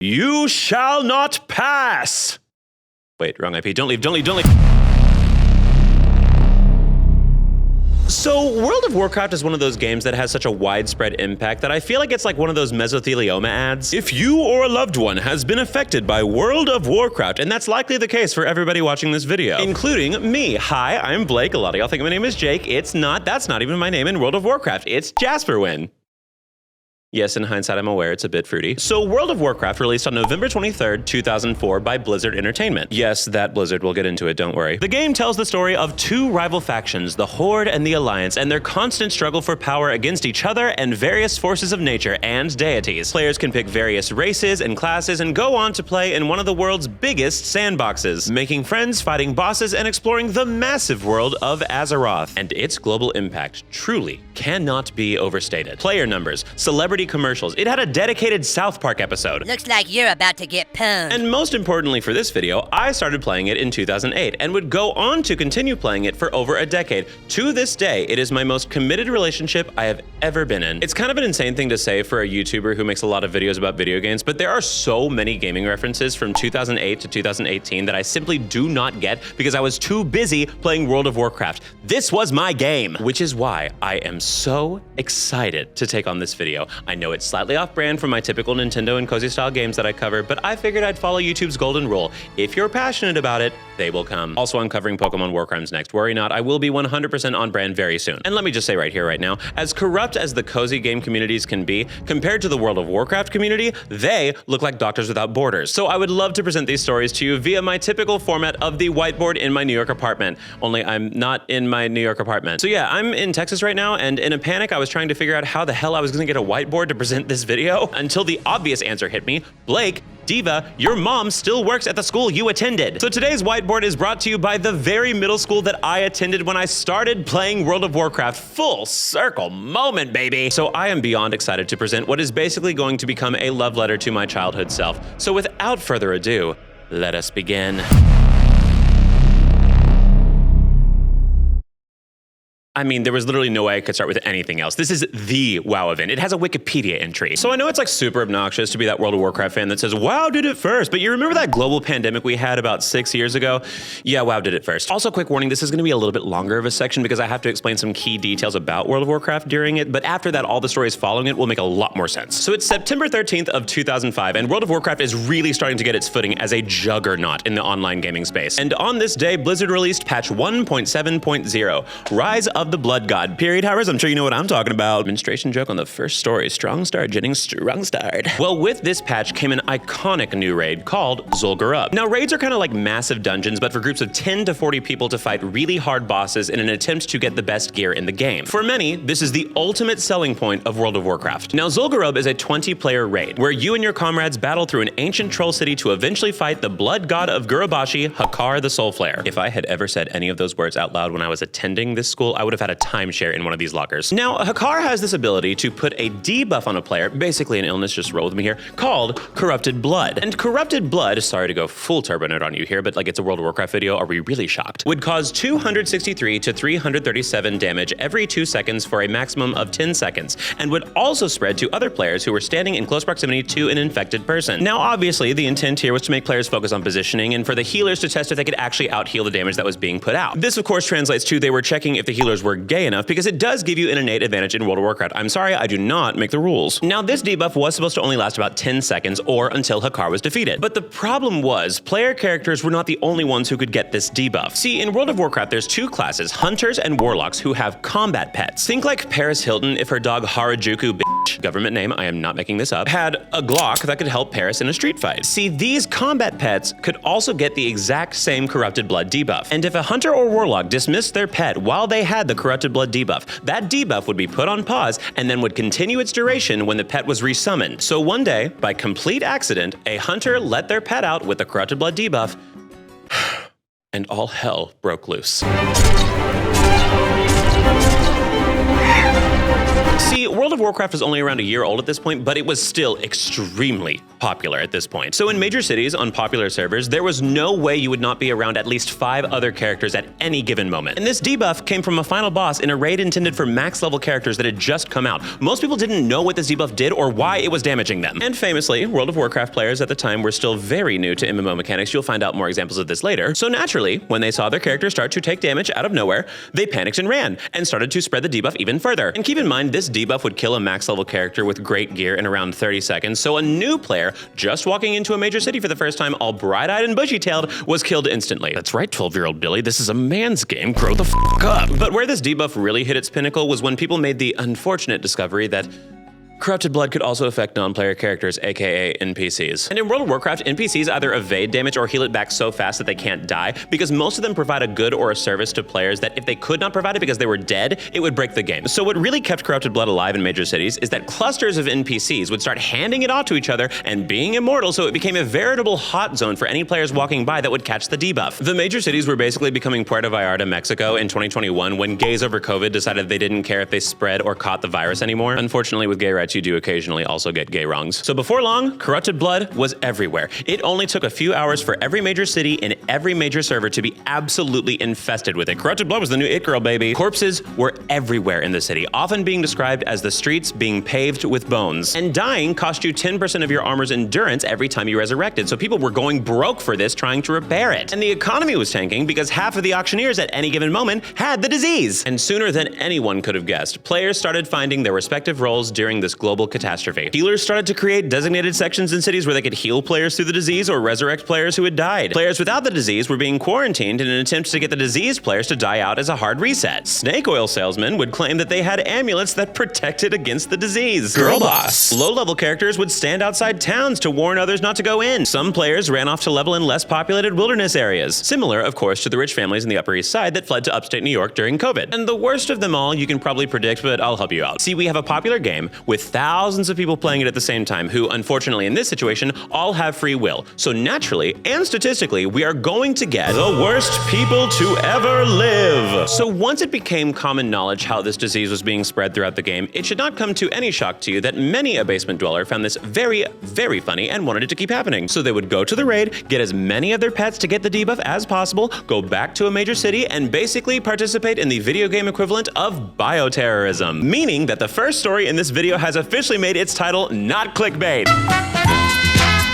You shall not pass! Wait, wrong IP. Don't leave, don't leave, don't leave. So, World of Warcraft is one of those games that has such a widespread impact that I feel like it's like one of those mesothelioma ads. If you or a loved one has been affected by World of Warcraft, and that's likely the case for everybody watching this video, including me. Hi, I'm Blake. A lot of y'all think my name is Jake. It's not. That's not even my name in World of Warcraft. It's Jasperwin. Yes, in hindsight, I'm aware it's a bit fruity. So World of Warcraft released on November 23rd, 2004 by Blizzard Entertainment. Yes, that Blizzard, we'll get into it, don't worry. The game tells the story of two rival factions, the Horde and the Alliance, and their constant struggle for power against each other and various forces of nature and deities. Players can pick various races and classes and go on to play in one of the world's biggest sandboxes, making friends, fighting bosses, and exploring the massive world of Azeroth. And its global impact truly cannot be overstated. Player numbers, celebrity commercials. It had a dedicated South Park episode. Looks like you're about to get pwned. And most importantly for this video, I started playing it in 2008 and would go on to continue playing it for over a decade. To this day, it is my most committed relationship I have ever been in. It's kind of an insane thing to say for a YouTuber who makes a lot of videos about video games, but there are so many gaming references from 2008 to 2018 that I simply do not get because I was too busy playing World of Warcraft. This was my game, which is why I am so excited to take on this video. I know it's slightly off-brand from my typical Nintendo and cozy style games that I cover, but I figured I'd follow YouTube's golden rule. If you're passionate about it, they will come. Also, I'm covering Pokemon War Crimes next. Worry not, I will be 100% on brand very soon. And let me just say right here, right now, as corrupt as the cozy game communities can be, compared to the World of Warcraft community, they look like Doctors Without Borders. So I would love to present these stories to you via my typical format of the whiteboard in my New York apartment. Only I'm not in my New York apartment. So yeah, I'm in Texas right now, and in a panic, I was trying to figure out how the hell I was gonna get a whiteboard to present this video until the obvious answer hit me. Blake, Diva, your mom still works at the school you attended. So today's whiteboard is brought to you by the very middle school that I attended when I started playing World of Warcraft. Full circle moment, baby. So I am beyond excited to present what is basically going to become a love letter to my childhood self. So without further ado, let us begin. I mean, there was literally no way I could start with anything else. This is the WoW event. It has a Wikipedia entry. So I know it's like super obnoxious to be that World of Warcraft fan that says, WoW did it first, but you remember that global pandemic we had about 6 years ago? Yeah, WoW did it first. Also, quick warning, this is gonna be a little bit longer of a section because I have to explain some key details about World of Warcraft during it, but after that, all the stories following it will make a lot more sense. So it's September 13th of 2005, and World of Warcraft is really starting to get its footing as a juggernaut in the online gaming space. And on this day, Blizzard released patch 1.7.0, Rise of the Blood God. Period, Howard. I'm sure you know what I'm talking about. Administration joke on the first story. Strong start, Jennings. Strong start. Well, with this patch came an iconic new raid called Zul'Gurub. Now, raids are kind of like massive dungeons, but for groups of 10 to 40 people to fight really hard bosses in an attempt to get the best gear in the game. For many, this is the ultimate selling point of World of Warcraft. Now, Zul'Gurub is a 20-player raid where you and your comrades battle through an ancient troll city to eventually fight the blood god of Gurubashi, Hakar the Soulflare. If I had ever said any of those words out loud when I was attending this school, I would have had a timeshare in one of these lockers. Now, Hakar has this ability to put a debuff on a player, basically an illness, just roll with me here, called Corrupted Blood. And Corrupted Blood, sorry to go full turbo nerd on you here, but like it's a World of Warcraft video, are we really shocked? Would cause 263 to 337 damage every 2 seconds for a maximum of 10 seconds, and would also spread to other players who were standing in close proximity to an infected person. Now, obviously, the intent here was to make players focus on positioning and for the healers to test if they could actually out-heal the damage that was being put out. This, of course, translates to they were checking if the healers were gay enough, because it does give you an innate advantage in World of Warcraft. I'm sorry, I do not make the rules. Now, this debuff was supposed to only last about 10 seconds or until Hakar was defeated. But the problem was, player characters were not the only ones who could get this debuff. See, in World of Warcraft, there's two classes, Hunters and Warlocks, who have combat pets. Think like Paris Hilton if her dog Harajuku, government name, I am not making this up, had a Glock that could help Paris in a street fight. See, these combat pets could also get the exact same Corrupted Blood debuff. And if a Hunter or Warlock dismissed their pet while they had the Corrupted Blood debuff, that debuff would be put on pause and then would continue its duration when the pet was resummoned. So one day, by complete accident, a Hunter let their pet out with the Corrupted Blood debuff, and all hell broke loose. See, World of Warcraft is only around a year old at this point, but it was still extremely popular at this point. So in major cities on popular servers, there was no way you would not be around at least 5 other characters at any given moment. And this debuff came from a final boss in a raid intended for max level characters that had just come out. Most people didn't know what this debuff did or why it was damaging them. And famously, World of Warcraft players at the time were still very new to MMO mechanics. You'll find out more examples of this later. So naturally, when they saw their character start to take damage out of nowhere, they panicked and ran and started to spread the debuff even further. And keep in mind, this debuff would kill a max level character with great gear in around 30 seconds. So a new player just walking into a major city for the first time, all bright-eyed and bushy-tailed, was killed instantly. That's right, 12-year-old Billy, this is a man's game, grow the f*** up. But where this debuff really hit its pinnacle was when people made the unfortunate discovery that Corrupted Blood could also affect non-player characters, aka NPCs. And in World of Warcraft, NPCs either evade damage or heal it back so fast that they can't die, because most of them provide a good or a service to players that if they could not provide it because they were dead, it would break the game. So what really kept Corrupted Blood alive in major cities is that clusters of NPCs would start handing it off to each other and being immortal, so it became a veritable hot zone for any players walking by that would catch the debuff. The major cities were basically becoming Puerto Vallarta, Mexico in 2021 when gays over COVID decided they didn't care if they spread or caught the virus anymore. Unfortunately, with gay rights, you do occasionally also get gay wrongs. So before long, Corrupted Blood was everywhere. It only took a few hours for every major city and every major server to be absolutely infested with it. Corrupted Blood was the new it girl, baby. Corpses were everywhere in the city, often being described as the streets being paved with bones. And dying cost you 10% of your armor's endurance every time you resurrected, so people were going broke for this trying to repair it. And the economy was tanking because half of the auctioneers at any given moment had the disease. And sooner than anyone could have guessed, players started finding their respective roles during this global catastrophe. Healers started to create designated sections in cities where they could heal players through the disease or resurrect players who had died. Players without the disease were being quarantined in an attempt to get the diseased players to die out as a hard reset. Snake oil salesmen would claim that they had amulets that protected against the disease. Girl boss. Low-level characters would stand outside towns to warn others not to go in. Some players ran off to level in less populated wilderness areas. Similar, of course, to the rich families in the Upper East Side that fled to upstate New York during COVID. And the worst of them all you can probably predict, but I'll help you out. See, we have a popular game with thousands of people playing it at the same time who, unfortunately in this situation, all have free will. So naturally and statistically, we are going to get the worst people to ever live. So once it became common knowledge how this disease was being spread throughout the game, it should not come to any shock to you that many a basement dweller found this very, very funny and wanted it to keep happening. So they would go to the raid, get as many of their pets to get the debuff as possible, go back to a major city, and basically participate in the video game equivalent of bioterrorism. Meaning that the first story in this video has officially made its title not clickbait.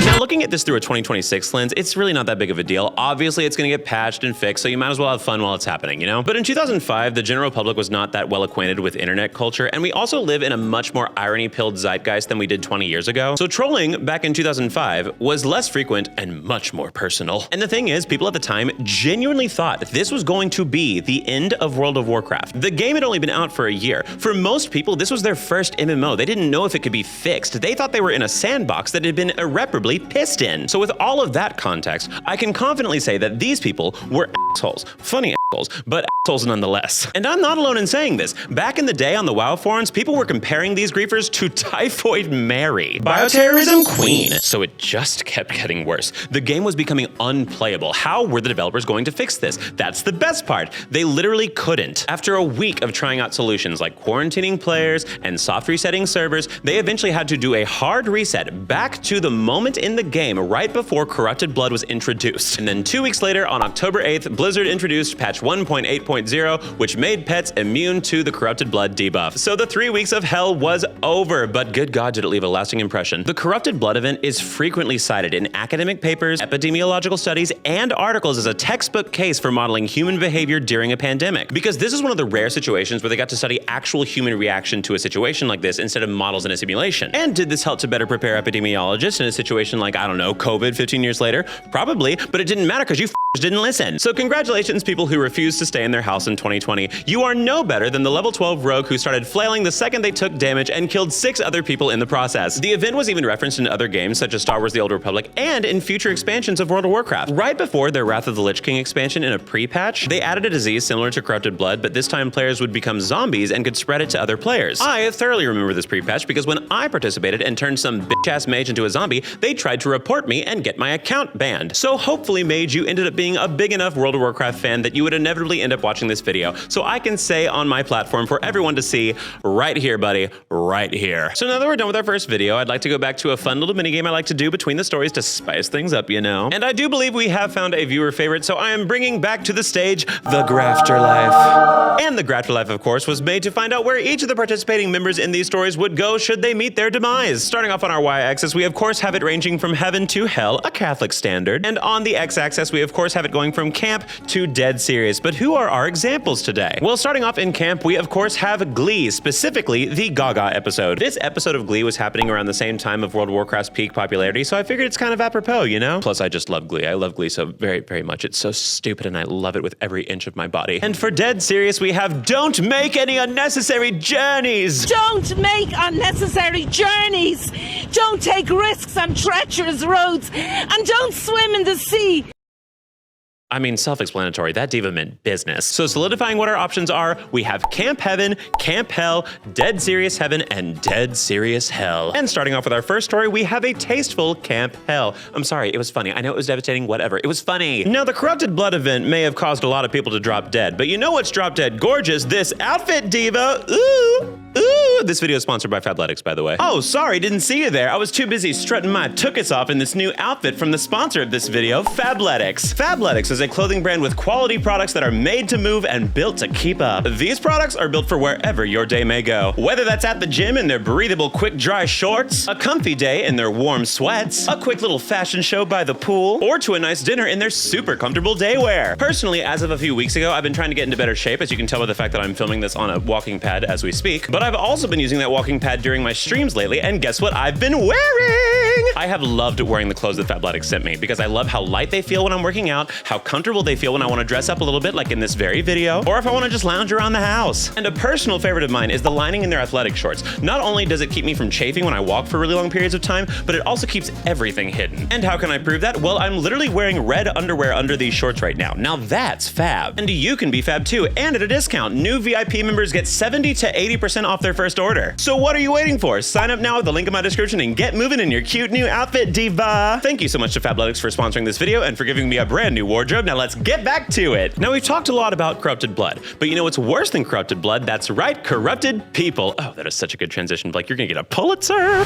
Now, looking at this through a 2026 lens, it's really not that big of a deal. Obviously, it's gonna get patched and fixed, so you might as well have fun while it's happening, you know? But in 2005, the general public was not that well acquainted with internet culture, and we also live in a much more irony-pilled zeitgeist than we did 20 years ago. So trolling back in 2005 was less frequent and much more personal. And the thing is, people at the time genuinely thought this was going to be the end of World of Warcraft. The game had only been out for a year. For most people, this was their first MMO. They didn't know if it could be fixed. They thought they were in a sandbox that had been irreparably pissed in. So with all of that context, I can confidently say that these people were assholes. Funny assholes, but assholes nonetheless. And I'm not alone in saying this. Back in the day on the WoW forums, people were comparing these griefers to Typhoid Mary, bioterrorism queen. So it just kept getting worse. The game was becoming unplayable. How were the developers going to fix this? That's the best part. They literally couldn't. After a week of trying out solutions like quarantining players and soft resetting servers, they eventually had to do a hard reset back to the moment in the game right before Corrupted Blood was introduced. And then 2 weeks later, on October 8th, Blizzard introduced patch 1.8.0, which made pets immune to the Corrupted Blood debuff. So the 3 weeks of hell was over, but good God, did it leave a lasting impression. The Corrupted Blood event is frequently cited in academic papers, epidemiological studies, and articles as a textbook case for modeling human behavior during a pandemic. Because this is one of the rare situations where they got to study actual human reaction to a situation like this instead of models in a simulation. And did this help to better prepare epidemiologists in a situation like, I don't know, COVID 15 years later? Probably, but it didn't matter because you didn't listen. So congratulations, people who refused to stay in their house in 2020. You are no better than the level 12 rogue who started flailing the second they took damage and killed 6 other people in the process. The event was even referenced in other games such as Star Wars The Old Republic and in future expansions of World of Warcraft. Right before their Wrath of the Lich King expansion in a pre-patch, they added a disease similar to Corrupted Blood, but this time players would become zombies and could spread it to other players. I thoroughly remember this pre-patch because when I participated and turned some bitch-ass mage into a zombie, they tried to report me and get my account banned. So hopefully, Mage, you ended up being a big enough World of Warcraft fan that you would inevitably end up watching this video, so I can say on my platform for everyone to see right here, buddy, right here. So now that we're done with our first video, I'd like to go back to a fun little minigame I like to do between the stories to spice things up, you know? And I do believe we have found a viewer favorite, so I am bringing back to the stage the Graphterlife. And the Graphterlife, of course, was made to find out where each of the participating members in these stories would go should they meet their demise. Starting off on our y-axis, we of course have it ranging from heaven to hell, a Catholic standard. And on the x-axis, we of course have it going from camp to dead serious. But who are our examples today? Well, starting off in camp, we of course have Glee, specifically the Gaga episode. This episode of Glee was happening around the same time of World of Warcraft's peak popularity, so I figured it's kind of apropos, you know? Plus, I just love Glee. I love Glee so very, very much. It's so stupid and I love it with every inch of my body. And for dead serious, we have don't make any unnecessary journeys. Don't make unnecessary journeys. Don't take risks on treacherous roads. And don't swim in the sea. I mean, self-explanatory, that diva meant business. So solidifying what our options are, we have Camp Heaven, Camp Hell, Dead Serious Heaven, and Dead Serious Hell. And starting off with our first story, we have a tasteful Camp Hell. I'm sorry, it was funny. I know it was devastating, whatever. It was funny. Now, the Corrupted Blood event may have caused a lot of people to drop dead, but you know what's drop dead gorgeous? This outfit, diva. Ooh. Ooh, this video is sponsored by Fabletics, by the way. Oh, sorry, didn't see you there. I was too busy strutting my tuchus off in this new outfit from the sponsor of this video, Fabletics. Fabletics is a clothing brand with quality products that are made to move and built to keep up. These products are built for wherever your day may go. Whether that's at the gym in their breathable, quick, dry shorts, a comfy day in their warm sweats, a quick little fashion show by the pool, or to a nice dinner in their super comfortable day wear. Personally, as of a few weeks ago, I've been trying to get into better shape, as you can tell by the fact that I'm filming this on a walking pad as we speak, but I've also been using that walking pad during my streams lately, and guess what I've been wearing? I have loved wearing the clothes that Fabletics sent me because I love how light they feel when I'm working out, how comfortable they feel when I want to dress up a little bit like in this very video, or if I want to just lounge around the house. And a personal favorite of mine is the lining in their athletic shorts. Not only does it keep me from chafing when I walk for really long periods of time, but it also keeps everything hidden. And how can I prove that? Well, I'm literally wearing red underwear under these shorts right now. Now that's fab. And you can be fab too, and at a discount. New VIP members get 70 to 80% off their first order. So what are you waiting for? Sign up now with the link in my description and get moving in your cute new outfit, diva. Thank you so much to Fabletics for sponsoring this video and for giving me a brand new wardrobe. Now let's get back to it. Now we've talked a lot about corrupted blood, but you know what's worse than corrupted blood? That's right, corrupted people. Oh, that is such a good transition, Blake. You're gonna get a Pulitzer.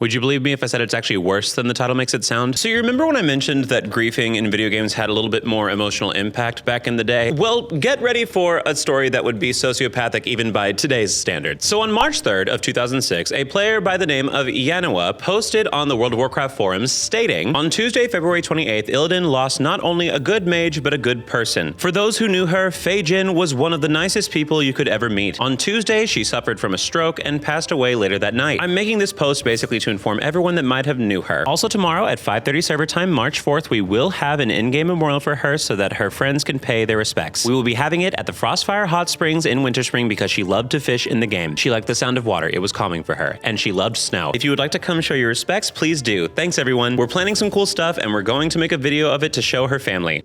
Would you believe me if I said it's actually worse than the title makes it sound? So you remember when I mentioned that griefing in video games had a little bit more emotional impact back in the day? Well, get ready for a story that would be sociopathic even by today's standards. So on March 3rd of 2006, a player by the name of Yanoa posted on the World of Warcraft forums stating, on Tuesday, February 28th, Illidan lost not only a good mage, but a good person. For those who knew her, Fei Jin was one of the nicest people you could ever meet. On Tuesday, she suffered from a stroke and passed away later that night. I'm making this post basically to inform everyone that might have knew her. Also tomorrow at 5:30 server time, March 4th, we will have an in-game memorial for her so that her friends can pay their respects. We will be having it at the Frostfire Hot Springs in Winter Spring because she loved to fish in the game. She liked the sound of water. It was calming for her. And she loved snow. If you would like to come show your respects, please do. Thanks everyone. We're planning some cool stuff and we're going to make a video of it to show her family.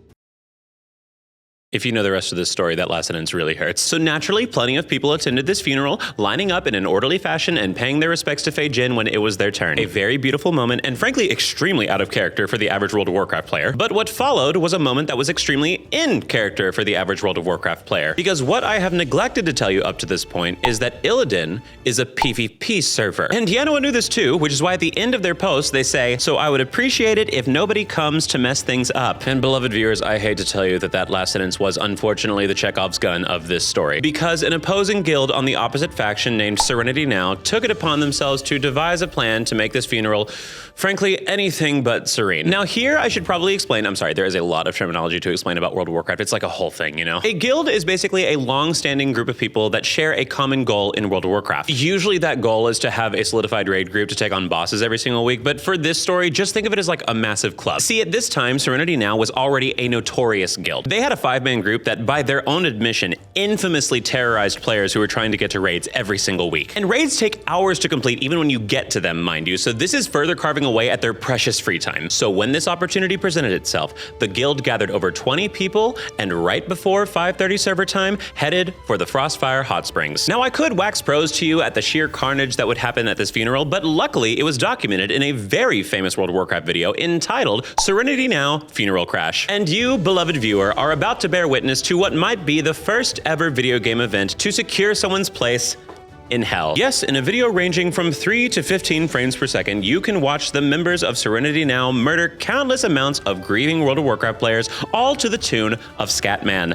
If you know the rest of this story, that last sentence really hurts. So naturally, plenty of people attended this funeral, lining up in an orderly fashion and paying their respects to Fei Jin when it was their turn. A very beautiful moment, and frankly, extremely out of character for the average World of Warcraft player. But what followed was a moment that was extremely in character for the average World of Warcraft player. Because what I have neglected to tell you up to this point is that Illidan is a PvP server. And Yanoa knew this too, which is why at the end of their post, they say, so I would appreciate it if nobody comes to mess things up. And beloved viewers, I hate to tell you that that last sentence was unfortunately the Chekhov's gun of this story, because an opposing guild on the opposite faction named Serenity Now took it upon themselves to devise a plan to make this funeral, frankly, anything but serene. Now here I should probably explain, I'm sorry, there is a lot of terminology to explain about World of Warcraft. It's like a whole thing, you know? A guild is basically a long-standing group of people that share a common goal in World of Warcraft. Usually that goal is to have a solidified raid group to take on bosses every single week, but for this story, just think of it as like a massive club. See, at this time, Serenity Now was already a notorious guild. They had a 5-man one-man group that, by their own admission, infamously terrorized players who were trying to get to raids every single week. And raids take hours to complete even when you get to them, mind you, so this is further carving away at their precious free time. So when this opportunity presented itself, the guild gathered over 20 people and right before 5:30 server time, headed for the Frostfire Hot Springs. Now I could wax prose to you at the sheer carnage that would happen at this funeral, but luckily it was documented in a very famous World of Warcraft video entitled Serenity Now Funeral Crash. And you, beloved viewer, are about to bear witness to what might be the first ever video game event to secure someone's place in hell. Yes, in a video ranging from 3 to 15 frames per second, you can watch the members of Serenity Now murder countless amounts of grieving World of Warcraft players, all to the tune of Scatman.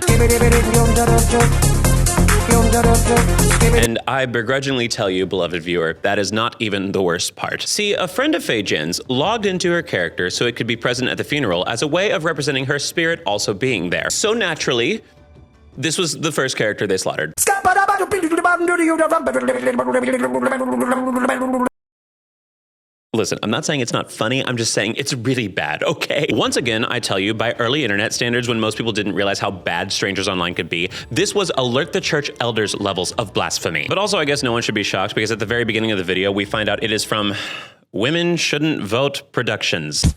And I begrudgingly tell you, beloved viewer, that is not even the worst part. See, a friend of Faye Jen's logged into her character so it could be present at the funeral as a way of representing her spirit also being there. So naturally, this was the first character they slaughtered. Listen, I'm not saying it's not funny, I'm just saying it's really bad, okay? Once again, I tell you, by early internet standards, when most people didn't realize how bad strangers online could be, this was alert the church elders levels of blasphemy. But also, I guess no one should be shocked because at the very beginning of the video, we find out it is from Women Shouldn't Vote Productions.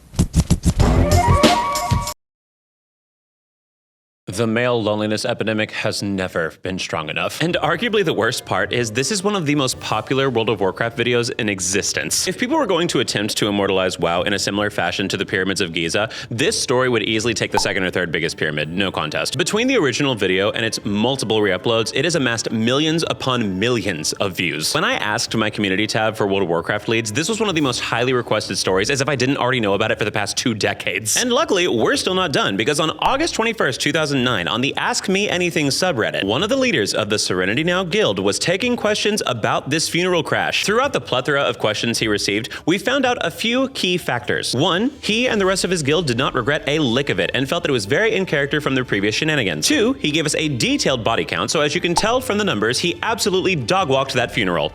The male loneliness epidemic has never been strong enough. And arguably the worst part is this is one of the most popular World of Warcraft videos in existence. If people were going to attempt to immortalize WoW in a similar fashion to the pyramids of Giza, this story would easily take the second or third biggest pyramid, no contest. Between the original video and its multiple re-uploads, it has amassed millions upon millions of views. When I asked my community tab for World of Warcraft leads, this was one of the most highly requested stories, as if I didn't already know about it for the past 2 decades. And luckily, we're still not done, because on August 21st, 2009, on the Ask Me Anything subreddit, one of the leaders of the Serenity Now Guild was taking questions about this funeral crash. Throughout the plethora of questions he received, we found out a few key factors. 1, he and the rest of his guild did not regret a lick of it and felt that it was very in character from their previous shenanigans. 2, he gave us a detailed body count, so as you can tell from the numbers, he absolutely dog-walked that funeral.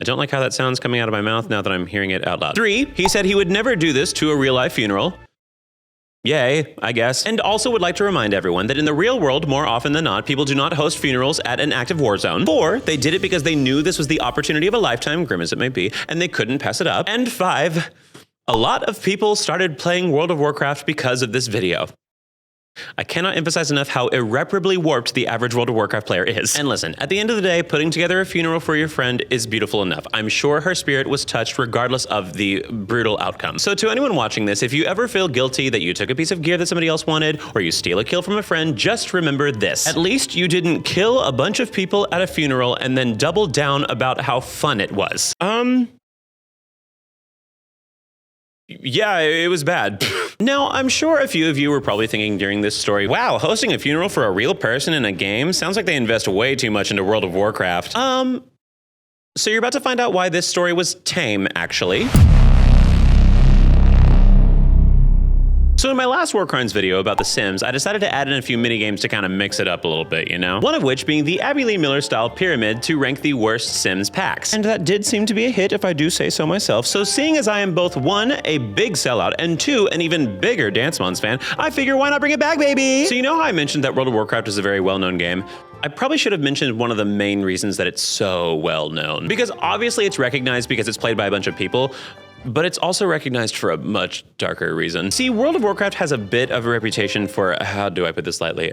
I don't like how that sounds coming out of my mouth now that I'm hearing it out loud. 3, he said he would never do this to a real-life funeral. Yay, I guess. And also would like to remind everyone that in the real world, more often than not, people do not host funerals at an active war zone. 4, they did it because they knew this was the opportunity of a lifetime, grim as it may be, and they couldn't pass it up. And 5, a lot of people started playing World of Warcraft because of this video. I cannot emphasize enough how irreparably warped the average World of Warcraft player is. And listen, at the end of the day, putting together a funeral for your friend is beautiful enough. I'm sure her spirit was touched regardless of the brutal outcome. So to anyone watching this, if you ever feel guilty that you took a piece of gear that somebody else wanted, or you steal a kill from a friend, just remember this. At least you didn't kill a bunch of people at a funeral and then double down about how fun it was. Yeah, it was bad. Now, I'm sure a few of you were probably thinking during this story, wow, hosting a funeral for a real person in a game? Sounds like they invest way too much into World of Warcraft. So you're about to find out why this story was tame, actually. So in my last War Crimes video about The Sims, I decided to add in a few minigames to kind of mix it up a little bit, you know? One of which being the Abby Lee Miller style pyramid to rank the worst Sims packs. And that did seem to be a hit if I do say so myself. So seeing as I am both 1, a big sellout, and 2, an even bigger Dance Moms fan, I figure why not bring it back, baby? So you know how I mentioned that World of Warcraft is a very well-known game? I probably should have mentioned one of the main reasons that it's so well known. Because obviously it's recognized because it's played by a bunch of people, but it's also recognized for a much darker reason. See, World of Warcraft has a bit of a reputation for, how do I put this lightly,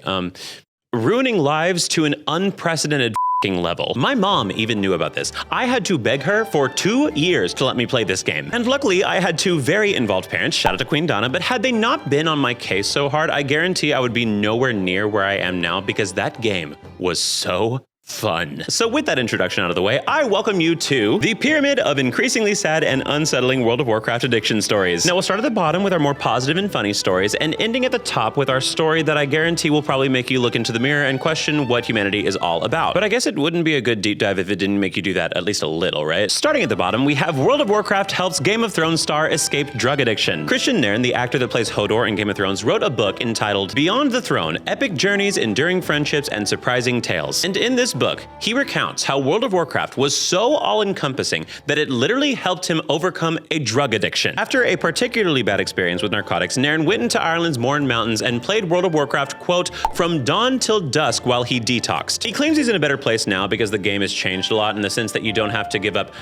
ruining lives to an unprecedented level. My mom even knew about this. I had to beg her for 2 years to let me play this game. And luckily, I had 2 very involved parents, shout out to Queen Donna, but had they not been on my case so hard, I guarantee I would be nowhere near where I am now because that game was so fun. So with that introduction out of the way, I welcome you to the pyramid of increasingly sad and unsettling World of Warcraft addiction stories. Now we'll start at the bottom with our more positive and funny stories, and ending at the top with our story that I guarantee will probably make you look into the mirror and question what humanity is all about. But I guess it wouldn't be a good deep dive if it didn't make you do that at least a little, right? Starting at the bottom, we have World of Warcraft helps Game of Thrones star escape drug addiction. Christian Nairn, the actor that plays Hodor in Game of Thrones, wrote a book entitled Beyond the Throne: Epic Journeys, Enduring Friendships, and Surprising Tales. And in this book, he recounts how World of Warcraft was so all-encompassing that it literally helped him overcome a drug addiction. After a particularly bad experience with narcotics, Nairn went into Ireland's Mourne Mountains and played World of Warcraft, quote, from dawn till dusk while he detoxed. He claims he's in a better place now because the game has changed a lot in the sense that you don't have to give up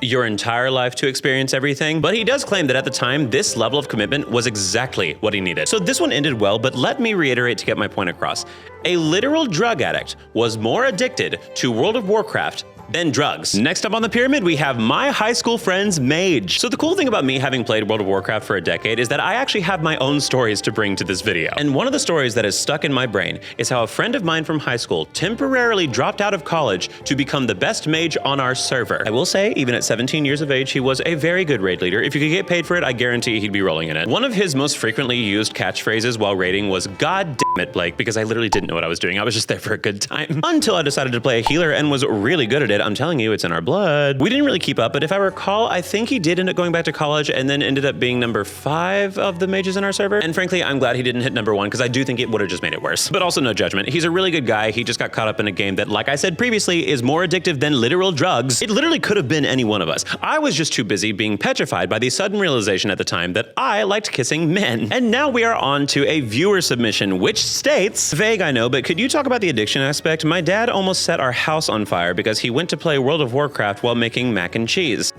your entire life to experience everything, but he does claim that at the time, this level of commitment was exactly what he needed. So this one ended well, but let me reiterate to get my point across. A literal drug addict was more addicted to World of Warcraft than drugs. Next up on the pyramid, we have my high school friend's mage. So the cool thing about me having played World of Warcraft for a decade is that I actually have my own stories to bring to this video. And one of the stories that is stuck in my brain is how a friend of mine from high school temporarily dropped out of college to become the best mage on our server. I will say, even at 17 years of age, he was a very good raid leader. If you could get paid for it, I guarantee he'd be rolling in it. One of his most frequently used catchphrases while raiding was, "God damn it, Blake," because I literally didn't know what I was doing. I was just there for a good time. Until I decided to play a healer and was really good at it. I'm telling you, it's in our blood. We didn't really keep up, but if I recall, I think he did end up going back to college and then ended up being number 5 of the mages in our server. And frankly, I'm glad he didn't hit number 1 because I do think it would have just made it worse. But also no judgment. He's a really good guy. He just got caught up in a game that, like I said previously, is more addictive than literal drugs. It literally could have been any one of us. I was just too busy being petrified by the sudden realization at the time that I liked kissing men. And now we are on to a viewer submission, which states, vague I know, but could you talk about the addiction aspect? My dad almost set our house on fire because he went to play World of Warcraft while making mac and cheese.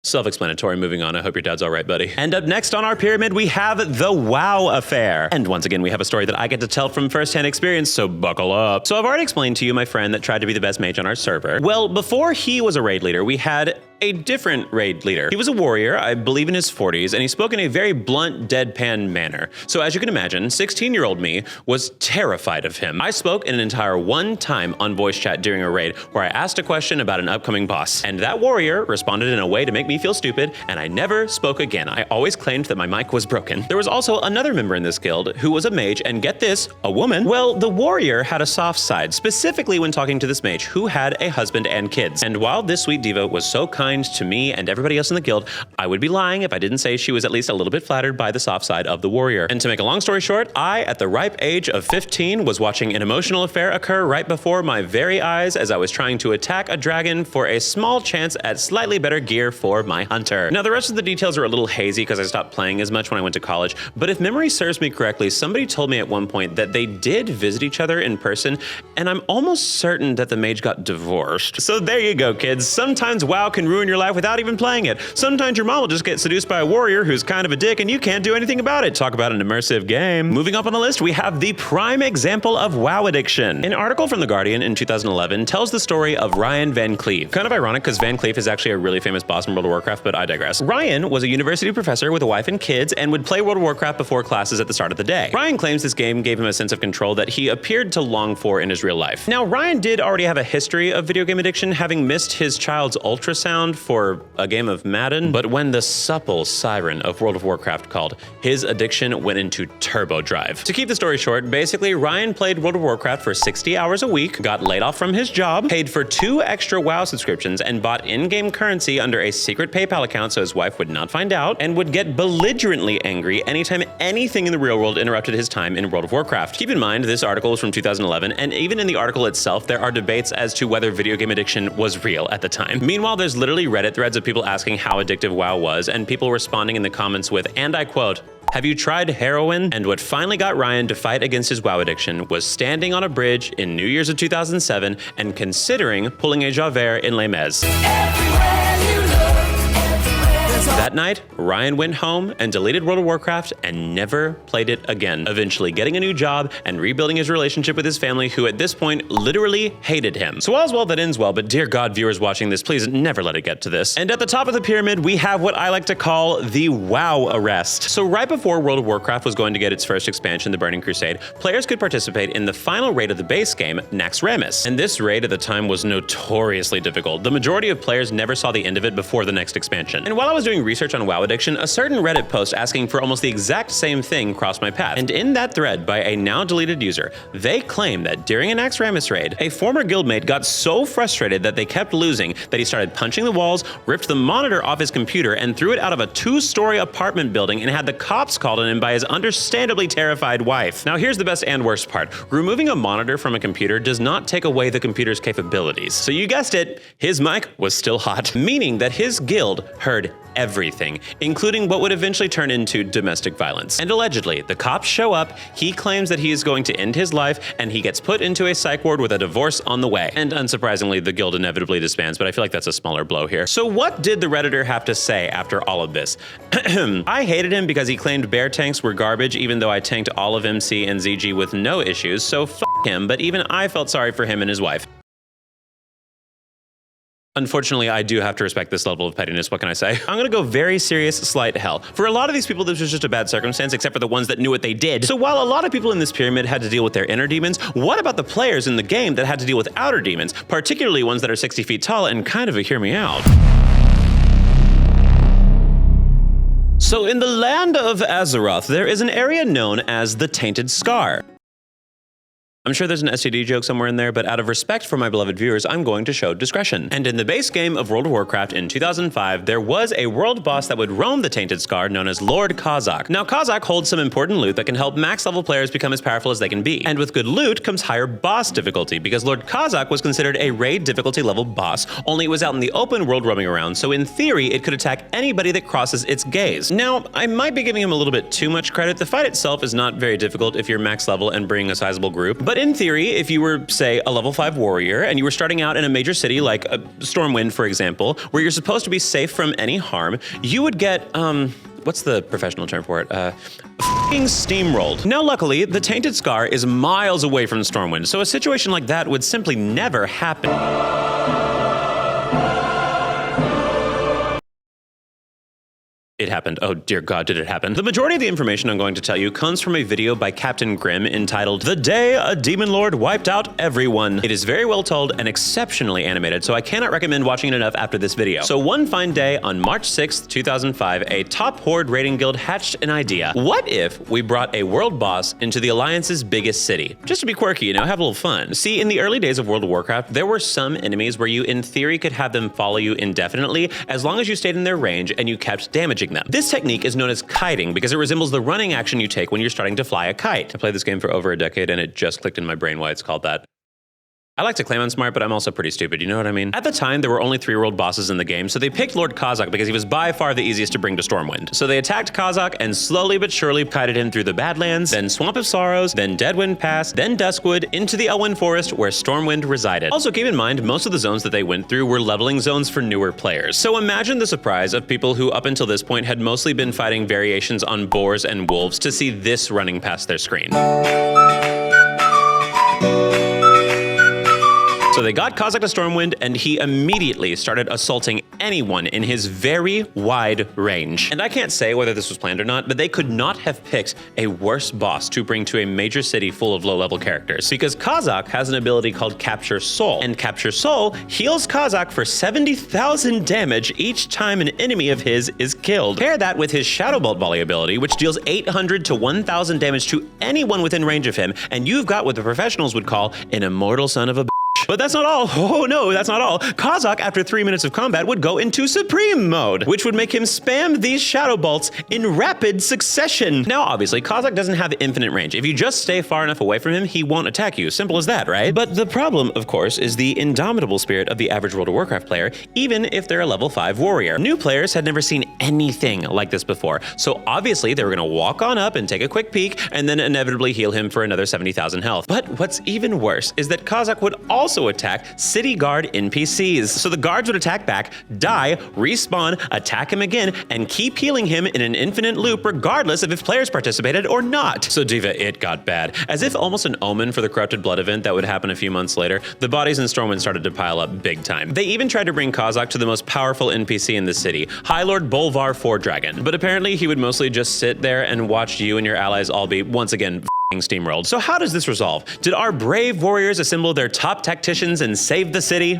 Self-explanatory, moving on. I hope your dad's all right, buddy. And up next on our pyramid, we have the WoW affair. And once again, we have a story that I get to tell from firsthand experience, so buckle up. So I've already explained to you my friend that tried to be the best mage on our server. Well, before he was a raid leader, we had a different raid leader. He was a warrior, I believe in his 40s, and he spoke in a very blunt, deadpan manner. So as you can imagine, 16-year-old me was terrified of him. I spoke in an entire one time on voice chat during a raid where I asked a question about an upcoming boss. And that warrior responded in a way to make me feel stupid, and I never spoke again. I always claimed that my mic was broken. There was also another member in this guild who was a mage, and get this, a woman. Well, the warrior had a soft side, specifically when talking to this mage who had a husband and kids. And while this sweet diva was so kind to me and everybody else in the guild, I would be lying if I didn't say she was at least a little bit flattered by the soft side of the warrior. And to make a long story short, I, at the ripe age of 15, was watching an emotional affair occur right before my very eyes as I was trying to attack a dragon for a small chance at slightly better gear for my hunter. Now, the rest of the details are a little hazy because I stopped playing as much when I went to college, but if memory serves me correctly, somebody told me at one point that they did visit each other in person, and I'm almost certain that the mage got divorced. So there you go, kids. Sometimes WoW can ruin your life without even playing it. Sometimes your mom will just get seduced by a warrior who's kind of a dick and you can't do anything about it. Talk about an immersive game. Moving up on the list, we have the prime example of WoW addiction. An article from The Guardian in 2011 tells the story of Ryan Van Cleef. Kind of ironic because Van Cleef is actually a really famous boss in World of Warcraft, but I digress. Ryan was a university professor with a wife and kids and would play World of Warcraft before classes at the start of the day. Ryan claims this game gave him a sense of control that he appeared to long for in his real life. Now, Ryan did already have a history of video game addiction, having missed his child's ultrasound for a game of Madden, but when the supple siren of World of Warcraft called, his addiction went into turbo drive. To keep the story short, basically, Ryan played World of Warcraft for 60 hours a week, got laid off from his job, paid for 2 extra WoW subscriptions, and bought in-game currency under a secret PayPal account so his wife would not find out, and would get belligerently angry anytime anything in the real world interrupted his time in World of Warcraft. Keep in mind, this article is from 2011, and even in the article itself, there are debates as to whether video game addiction was real at the time. Meanwhile, there's literally Reddit threads of people asking how addictive WoW was, and people responding in the comments with, and I quote, "Have you tried heroin?" And what finally got Ryan to fight against his WoW addiction was standing on a bridge in New Year's of 2007 and considering pulling a Javert in Les Mis. That night, Ryan went home and deleted World of Warcraft and never played it again, eventually getting a new job and rebuilding his relationship with his family, who at this point literally hated him. So all's well that ends well, but dear God, viewers watching this, please never let it get to this. And at the top of the pyramid, we have what I like to call the WoW arrest. So right before World of Warcraft was going to get its first expansion, the Burning Crusade, players could participate in the final raid of the base game, Naxxramas. And this raid at the time was notoriously difficult. The majority of players never saw the end of it before the next expansion. And while I was doing doing research on WoW addiction, a certain Reddit post asking for almost the exact same thing crossed my path. And in that thread by a now deleted user, they claim that during an Axramis raid, a former guildmate got so frustrated that they kept losing that he started punching the walls, ripped the monitor off his computer, and threw it out of a 2-story apartment building and had the cops called on him by his understandably terrified wife. Now here's the best and worst part. Removing a monitor from a computer does not take away the computer's capabilities. So you guessed it, his mic was still hot, meaning that his guild heard everything, including what would eventually turn into domestic violence. And allegedly, the cops show up, he claims that he is going to end his life, and he gets put into a psych ward with a divorce on the way. And unsurprisingly, the guild inevitably disbands, but I feel like that's a smaller blow here. So what did the Redditor have to say after all of this? I hated him because he claimed bear tanks were garbage, even though I tanked all of MC and ZG with no issues, so f him, but even I felt sorry for him and his wife. Unfortunately, I do have to respect this level of pettiness, what can I say? I'm gonna go very serious slight hell. For a lot of these people, this was just a bad circumstance, except for the ones that knew what they did. So while a lot of people in this pyramid had to deal with their inner demons, what about the players in the game that had to deal with outer demons, particularly ones that are 60 feet tall and kind of a hear me out? So in the land of Azeroth, there is an area known as the Tainted Scar. I'm sure there's an STD joke somewhere in there, but out of respect for my beloved viewers, I'm going to show discretion. And in the base game of World of Warcraft in 2005, there was a world boss that would roam the Tainted Scar known as Lord Kazak. Now, Kazak holds some important loot that can help max level players become as powerful as they can be. And with good loot comes higher boss difficulty, because Lord Kazak was considered a raid difficulty level boss, only it was out in the open world roaming around, so in theory, it could attack anybody that crosses its gaze. Now, I might be giving him a little bit too much credit. The fight itself is not very difficult if you're max level and bringing a sizable group, but in theory, if you were, say, a level 5 warrior and you were starting out in a major city like Stormwind, for example, where you're supposed to be safe from any harm, you would get, what's the professional term for it? F***ing steamrolled. Now, luckily, the Tainted Scar is miles away from Stormwind, so a situation like that would simply never happen. It happened. Oh dear God, did it happen? The majority of the information I'm going to tell you comes from a video by Captain Grimm entitled "The Day a Demon Lord Wiped Out Everyone." It is very well told and exceptionally animated, so I cannot recommend watching it enough after this video. So one fine day on March 6th, 2005, a top horde raiding guild hatched an idea. What if we brought a world boss into the Alliance's biggest city? Just to be quirky, you know, have a little fun. See, in the early days of World of Warcraft, there were some enemies where you in theory could have them follow you indefinitely as long as you stayed in their range and you kept damaging them. This technique is known as kiting because it resembles the running action you take when you're starting to fly a kite. I played this game for over a decade and it just clicked in my brain why it's called that. I like to claim I'm smart, but I'm also pretty stupid, you know what I mean? At the time, there were only 3 world bosses in the game, so they picked Lord Kazak because he was by far the easiest to bring to Stormwind. So they attacked Kazak and slowly but surely kited him through the Badlands, then Swamp of Sorrows, then Deadwind Pass, then Duskwood, into the Elwynn Forest where Stormwind resided. Also keep in mind, most of the zones that they went through were leveling zones for newer players. So imagine the surprise of people who up until this point had mostly been fighting variations on boars and wolves to see this running past their screen. So they got Kazak to Stormwind, and he immediately started assaulting anyone in his very wide range. And I can't say whether this was planned or not, but they could not have picked a worse boss to bring to a major city full of low-level characters, because Kazak has an ability called Capture Soul, and Capture Soul heals Kazak for 70,000 damage each time an enemy of his is killed. Pair that with his Shadow Bolt volley ability, which deals 800 to 1,000 damage to anyone within range of him, and you've got what the professionals would call an immortal son of a bitch. But that's not all. Oh no, that's not all. Kazak, after 3 minutes of combat, would go into Supreme mode, which would make him spam these Shadow Bolts in rapid succession. Now, obviously, Kazak doesn't have infinite range. If you just stay far enough away from him, he won't attack you. Simple as that, right? But the problem, of course, is the indomitable spirit of the average World of Warcraft player, even if they're a level 5 warrior. New players had never seen anything like this before, so obviously they were gonna walk on up and take a quick peek, and then inevitably heal him for another 70,000 health. But what's even worse is that Kazak would also attack city guard NPCs. So the guards would attack back, die, respawn, attack him again, and keep healing him in an infinite loop regardless of if players participated or not. So Diva, it got bad. As if almost an omen for the Corrupted Blood event that would happen a few months later, the bodies in Stormwind started to pile up big time. They even tried to bring Kazak to the most powerful NPC in the city, High Lord Bolvar Foredragon. But apparently he would mostly just sit there and watch you and your allies all be, once again, steamrolled. So how does this resolve? Did our brave warriors assemble their top tacticians and save the city?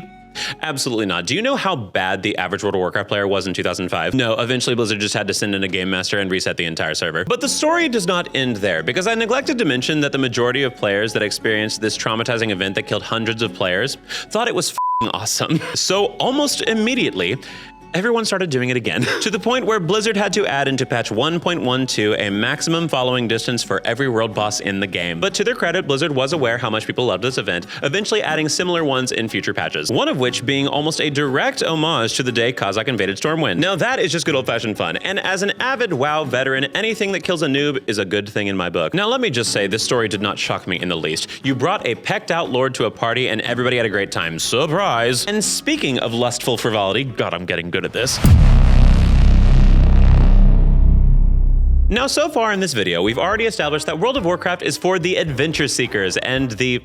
Absolutely not. Do you know how bad the average World of Warcraft player was in 2005? No, eventually Blizzard just had to send in a game master and reset the entire server. But the story does not end there, because I neglected to mention that the majority of players that experienced this traumatizing event that killed hundreds of players thought it was f***ing awesome. So almost immediately, everyone started doing it again, to the point where Blizzard had to add into patch 1.12 a maximum following distance for every world boss in the game. But to their credit, Blizzard was aware how much people loved this event, eventually adding similar ones in future patches. One of which being almost a direct homage to the day Kazakh invaded Stormwind. Now that is just good old-fashioned fun, and as an avid WoW veteran, anything that kills a noob is a good thing in my book. Now let me just say, this story did not shock me in the least. You brought a pecked-out lord to a party and everybody had a great time. Surprise! And speaking of lustful frivolity, God, I'm getting good at this. Now, so far in this video, we've already established that World of Warcraft is for the adventure seekers and the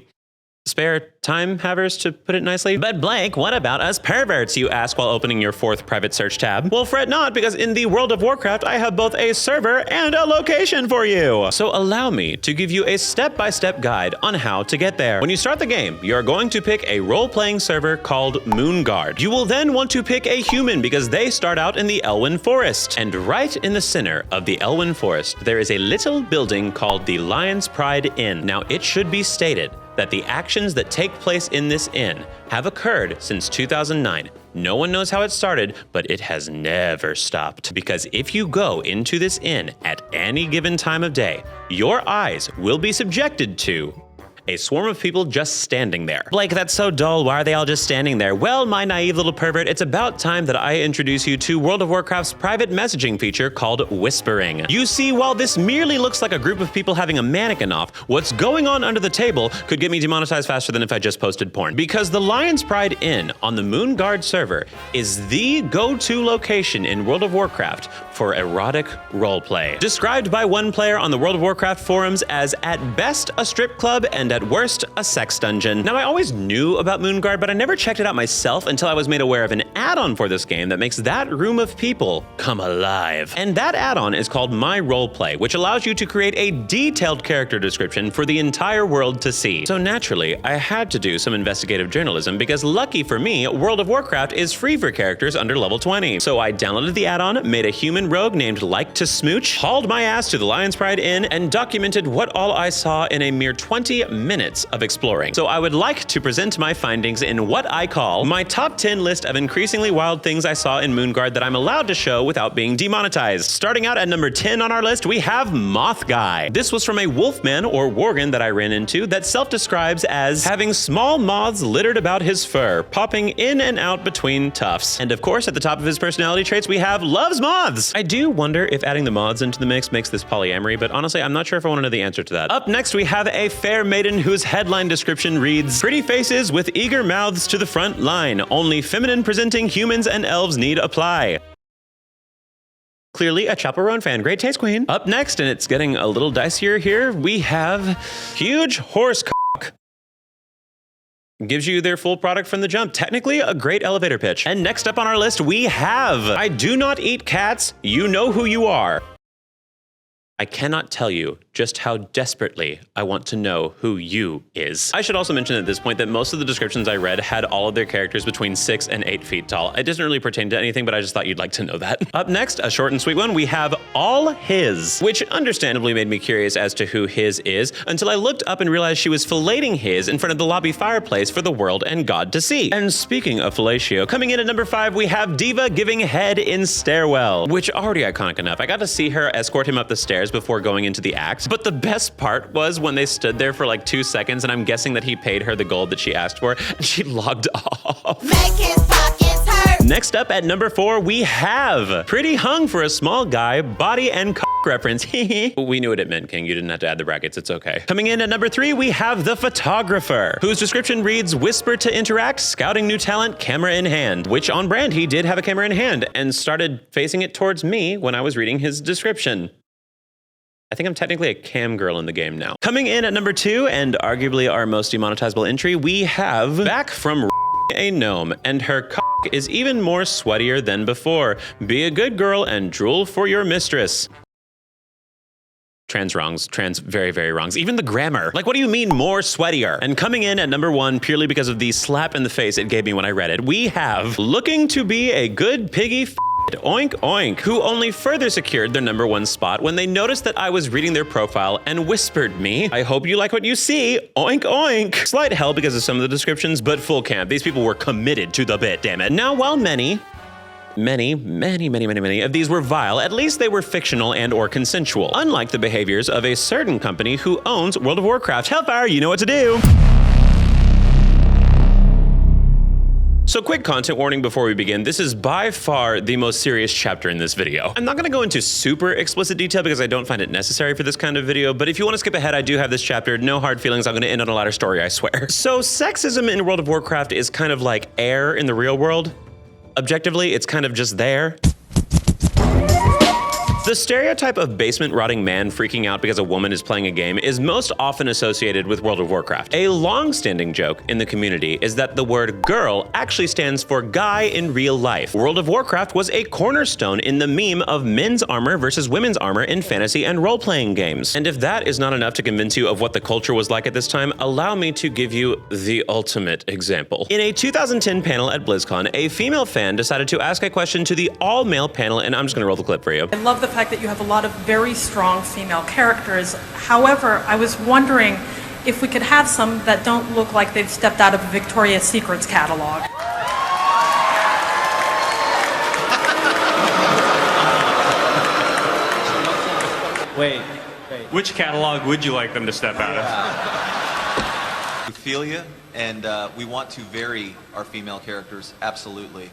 spare time havers, to put it nicely. But Blake, what about us perverts, you ask while opening your 4th private search tab? Well, fret not, because in the World of Warcraft, I have both a server and a location for you. So allow me to give you a step-by-step guide on how to get there. When you start the game, you're going to pick a role-playing server called Moonguard. You will then want to pick a human because they start out in the Elwyn Forest. And right in the center of the Elwyn Forest, there is a little building called the Lion's Pride Inn. Now, it should be stated that the actions that take place in this inn have occurred since 2009. No one knows how it started, but it has never stopped. Because if you go into this inn at any given time of day, your eyes will be subjected to a swarm of people just standing there. Blake, that's so dull. Why are they all just standing there? Well, my naive little pervert, it's about time that I introduce you to World of Warcraft's private messaging feature called Whispering. You see, while this merely looks like a group of people having a mannequin off, what's going on under the table could get me demonetized faster than if I just posted porn. Because the Lion's Pride Inn on the Moonguard server is the go-to location in World of Warcraft for erotic roleplay. Described by one player on the World of Warcraft forums as at best a strip club and at worst, a sex dungeon. Now, I always knew about Moonguard, but I never checked it out myself until I was made aware of an add-on for this game that makes that room of people come alive. And that add-on is called My Roleplay, which allows you to create a detailed character description for the entire world to see. So naturally, I had to do some investigative journalism because lucky for me, World of Warcraft is free for characters under level 20. So I downloaded the add-on, made a human rogue named Like to Smooch, hauled my ass to the Lion's Pride Inn, and documented what all I saw in a mere 20 minutes of exploring. So I would like to present my findings in what I call my top 10 list of increasingly wild things I saw in Moonguard that I'm allowed to show without being demonetized. Starting out at number 10 on our list, we have Moth Guy. This was from a wolfman or worgen that I ran into that self-describes as having small moths littered about his fur, popping in and out between tufts. And of course, at the top of his personality traits, we have loves moths. I do wonder if adding the moths into the mix makes this polyamory, but honestly, I'm not sure if I want to know the answer to that. Up next, we have a fair maiden whose headline description reads, "Pretty faces with eager mouths to the front line. Only feminine presenting humans and elves need apply." Clearly a chaperone fan. Great taste, queen. Up next, and it's getting a little dicier here, we have Huge Horse Cock. Gives you their full product from the jump. Technically, a great elevator pitch. And next up on our list, we have I do not eat cats. You know who you are. I cannot tell you just how desperately I want to know who you is. I should also mention at this point that most of the descriptions I read had all of their characters between 6 and 8 feet tall. It doesn't really pertain to anything, but I just thought you'd like to know that. Up next, a short and sweet one, we have All His, which understandably made me curious as to who His is, until I looked up and realized she was filleting His in front of the lobby fireplace for the world and God to see. And speaking of fellatio, coming in at number 5, we have Diva giving head in stairwell, which already iconic enough. I got to see her escort him up the stairs before going into the act, but the best part was when they stood there for like 2 seconds, and I'm guessing that he paid her the gold that she asked for, and she logged off. Make his pockets hurt. Next up at number 4, we have Pretty Hung for a Small Guy, Body and Cock reference. We knew what it meant, King. You didn't have to add the brackets. It's okay. Coming in at number 3, we have The Photographer, whose description reads, whisper to interact, scouting new talent, camera in hand, which on brand, he did have a camera in hand and started facing it towards me when I was reading his description. I think I'm technically a cam girl in the game now. Coming in at number 2, and arguably our most demonetizable entry, we have Back from a Gnome, and her cock is even more sweatier than before. Be a good girl and drool for your mistress. Trans wrongs, trans very, very wrongs. Even the grammar. Like, what do you mean more sweatier? And coming in at number 1 purely because of the slap in the face it gave me when I read it, we have looking to be a good piggy oink oink, who only further secured their number 1 spot when they noticed that I was reading their profile and whispered me, I hope you like what you see, oink oink. Slight hell because of some of the descriptions, but full camp. These people were committed to the bit, damn it. Now, while many of these were vile, at least they were fictional and or consensual, unlike the behaviors of a certain company who owns World of Warcraft. Hellfire, you know what to do. So quick content warning before we begin, this is by far the most serious chapter in this video. I'm not gonna go into super explicit detail because I don't find it necessary for this kind of video, but if you wanna skip ahead, I do have this chapter, no hard feelings, I'm gonna end on a lighter story, I swear. So sexism in World of Warcraft is kind of like air in the real world. Objectively, it's kind of just there. The stereotype of basement-rotting man freaking out because a woman is playing a game is most often associated with World of Warcraft. A long-standing joke in the community is that the word girl actually stands for guy in real life. World of Warcraft was a cornerstone in the meme of men's armor versus women's armor in fantasy and role-playing games. And if that is not enough to convince you of what the culture was like at this time, allow me to give you the ultimate example. In a 2010 panel at BlizzCon, a female fan decided to ask a question to the all-male panel, and I'm just gonna roll the clip for you. I love the fact that you have a lot of very strong female characters. However, I was wondering if we could have some that don't look like they've stepped out of a Victoria's Secrets catalog. Wait. Which catalog would you like them to step out of? We feel you, and we want to vary our female characters, absolutely.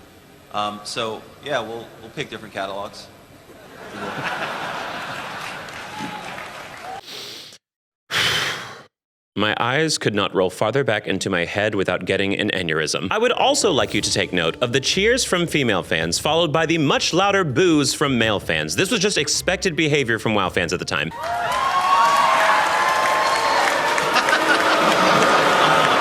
So, yeah, we'll pick different catalogs. My eyes could not roll farther back into my head without getting an aneurysm. I would also like you to take note of the cheers from female fans, followed by the much louder boos from male fans. This was just expected behavior from WoW fans at the time.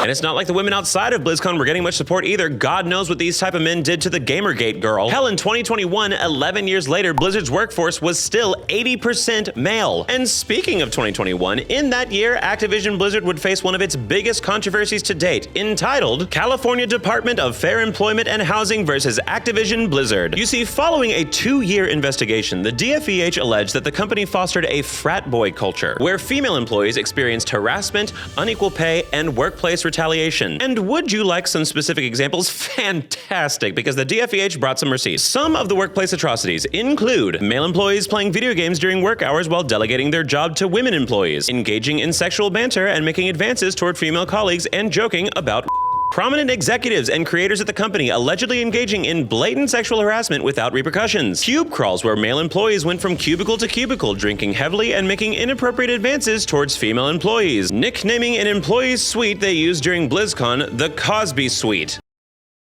And it's not like the women outside of BlizzCon were getting much support either. God knows what these type of men did to the Gamergate girl. Hell, in 2021, 11 years later, Blizzard's workforce was still 80% male. And speaking of 2021, in that year, Activision Blizzard would face one of its biggest controversies to date, entitled California Department of Fair Employment and Housing versus Activision Blizzard. You see, following a 2-year investigation, the DFEH alleged that the company fostered a frat boy culture, where female employees experienced harassment, unequal pay, and workplace retaliation. And would you like some specific examples? Fantastic, because the DFEH brought some receipts. Some of the workplace atrocities include male employees playing video games during work hours while delegating their job to women employees, engaging in sexual banter and making advances toward female colleagues, and joking about prominent executives and creators at the company allegedly engaging in blatant sexual harassment without repercussions. Cube crawls where male employees went from cubicle to cubicle, drinking heavily and making inappropriate advances towards female employees. Nicknaming an employee's suite they used during BlizzCon the Cosby Suite.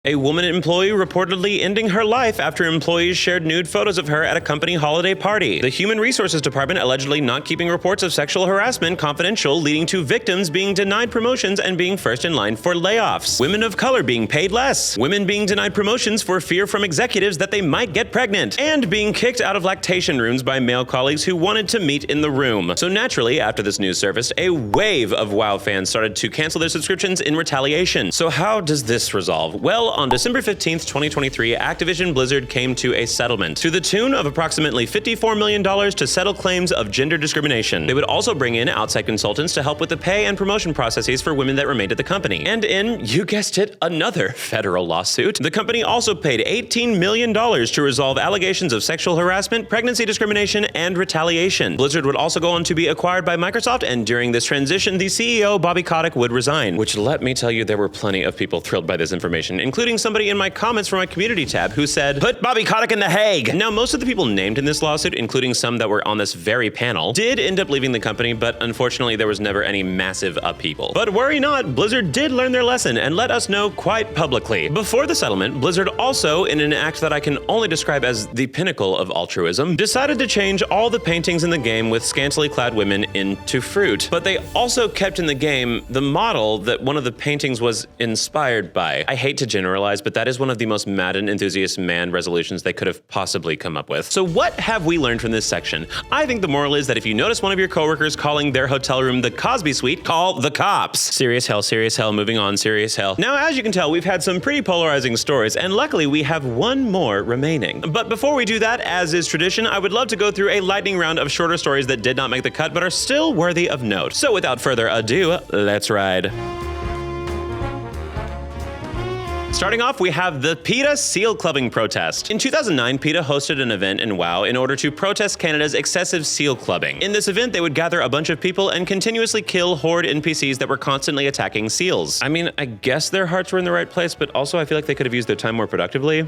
A woman employee reportedly ending her life after employees shared nude photos of her at a company holiday party. The Human Resources Department allegedly not keeping reports of sexual harassment confidential, leading to victims being denied promotions and being first in line for layoffs. Women of color being paid less. Women being denied promotions for fear from executives that they might get pregnant. And being kicked out of lactation rooms by male colleagues who wanted to meet in the room. So naturally, after this news surfaced, a wave of WoW fans started to cancel their subscriptions in retaliation. So how does this resolve? Well, on December 15th, 2023, Activision Blizzard came to a settlement to the tune of approximately $54 million to settle claims of gender discrimination. They would also bring in outside consultants to help with the pay and promotion processes for women that remained at the company. And in, you guessed it, another federal lawsuit, the company also paid $18 million to resolve allegations of sexual harassment, pregnancy discrimination, and retaliation. Blizzard would also go on to be acquired by Microsoft, and during this transition, the CEO, Bobby Kotick, would resign. Which, let me tell you, there were plenty of people thrilled by this information, including somebody in my comments from my community tab who said, "Put Bobby Kotick in the Hague." Now, most of the people named in this lawsuit, including some that were on this very panel, did end up leaving the company, but unfortunately there was never any massive upheaval. But worry not, Blizzard did learn their lesson and let us know quite publicly. Before the settlement, Blizzard also, in an act that I can only describe as the pinnacle of altruism, decided to change all the paintings in the game with scantily clad women into fruit. But they also kept in the game the model that one of the paintings was inspired by. I hate to generalize generalize, but that is one of the most Madden enthusiast man resolutions they could have possibly come up with. So what have we learned from this section? I think the moral is that if you notice one of your coworkers calling their hotel room the Cosby Suite, call the cops. Serious hell, moving on, serious hell. Now, as you can tell, we've had some pretty polarizing stories, and luckily we have one more remaining. But before we do that, as is tradition, I would love to go through a lightning round of shorter stories that did not make the cut but are still worthy of note. So without further ado, let's ride. Starting off, we have the PETA seal clubbing protest. In 2009, PETA hosted an event in WoW in order to protest Canada's excessive seal clubbing. In this event, they would gather a bunch of people and continuously kill horde NPCs that were constantly attacking seals. I mean, I guess their hearts were in the right place, but also I feel like they could have used their time more productively,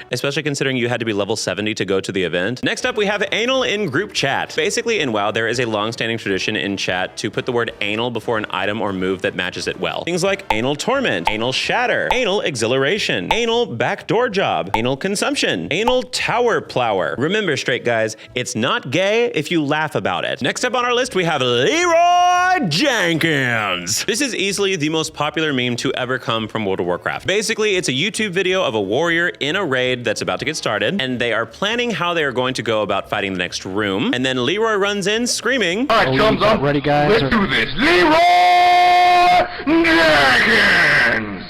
especially considering you had to be level 70 to go to the event. Next up, we have anal in group chat. Basically, in WoW, there is a long-standing tradition in chat to put the word anal before an item or move that matches it well. Things like anal torment, anal shatter, anal exhilaration, anal backdoor job, anal consumption, anal tower plower. Remember, straight guys, it's not gay if you laugh about it. Next up on our list, we have Leroy Jenkins. This is easily the most popular meme to ever come from World of Warcraft. Basically, it's a YouTube video of a warrior in a raid that's about to get started, and they are planning how they are going to go about fighting the next room. And then Leroy runs in screaming, "All right, chums up. Ready, guys? Let's do this. Leroy Jenkins!"